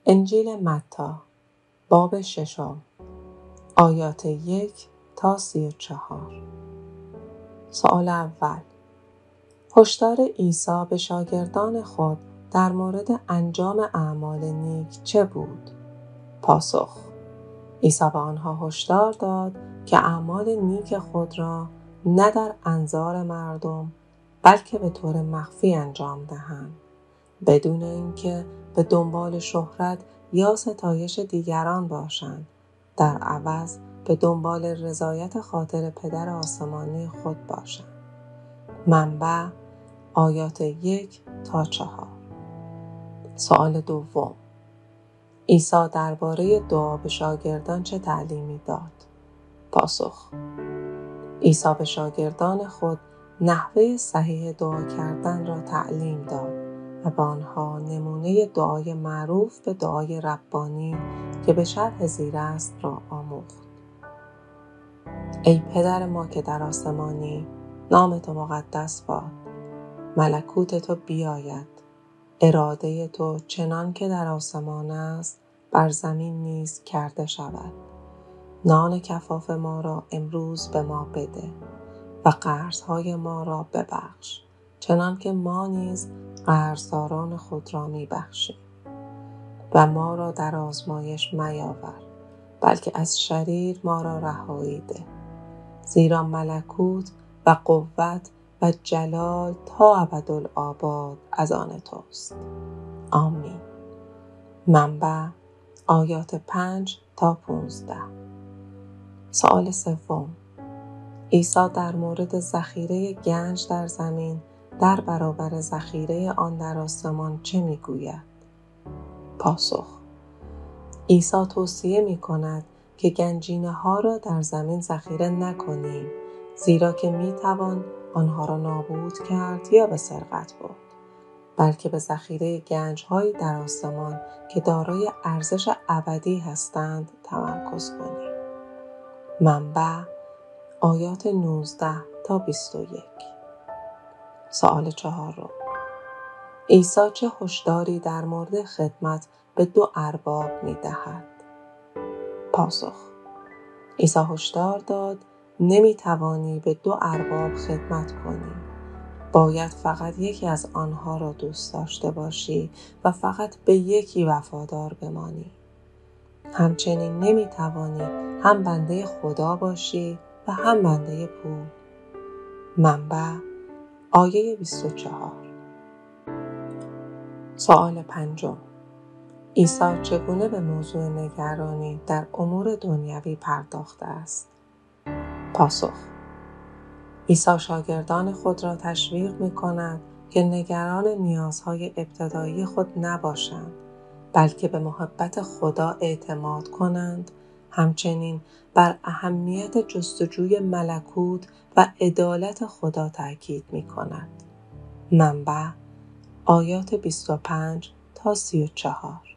انجیل متی باب 6 آیات 1 تا 34. سوال اول: هشدار عیسی به شاگردان خود در مورد انجام اعمال نیک چه بود؟ پاسخ: عیسی به آنها هشدار داد که اعمال نیک خود را نه در انظار مردم بلکه به طور مخفی انجام دهند، بدون اینکه به دنبال شهرت یا ستایش دیگران باشند، در عوض به دنبال رضایت خاطر پدر آسمانی خود باشند. منبع آیات 1 تا 4. سوال دوم: عیسی درباره دعا به شاگردان چه تعلیمی داد؟ پاسخ: عیسی به شاگردان خود نحوه صحیح دعا کردن را تعلیم داد و به آنها نمونه دعای معروف به دعای ربانی که به شرح زیر است را آموخت. ای پدر ما که در آسمانی، نام تو مقدس باد، ملکوت تو بیاید، اراده تو چنان که در آسمان است بر زمین نیز کرده شود. نان کفاف ما را امروز به ما بده و قرضهای ما را ببخش چنان که ما نیز قرضداران خود را میبخشیم. و ما را در آزمایش میاور بلکه از شریر ما را رهایی ده، زیرا ملکوت و قوت و جلال تا ابدالآباد از آن توست. آمین. منبع آیات 5 تا 15. سوال سوم: عیسی در مورد ذخیره گنج در زمین در برابر ذخیره آن در آسمان چه میگوید؟ پاسخ: عیسی توصیه میکند که گنجینه ها را در زمین ذخیره نکنیم، زیرا که میتوان آنها را نابود کرد یا به سرقت برد، بلکه به ذخیره گنج هایی در آسمان که دارای ارزش ابدی هستند تمرکز کنیم. منبع آیات 19 تا 21. سوال 4: عیسی چه هشداری در مورد خدمت به 2 ارباب می‌دهد؟ پاسخ: عیسی هشدار داد نمی‌توانی به 2 ارباب خدمت کنی. باید فقط یکی از آنها را دوست داشته باشی و فقط به یکی وفادار بمانی. همچنین نمی‌توانی هم بنده خدا باشی و هم بنده پول. منبع آیه 24. سوال 5: عیسی چگونه به موضوع نگرانی در امور دنیوی پرداخته است؟ پاسخ: عیسی شاگردان خود را تشویق می‌کند که نگران نیازهای ابتدایی خود نباشند، بلکه به محبت خدا اعتماد کنند، همچنین بر اهمیت جستجوی ملکوت و عدالت خدا تأکید می‌کند. منبع آیات 25 تا 34.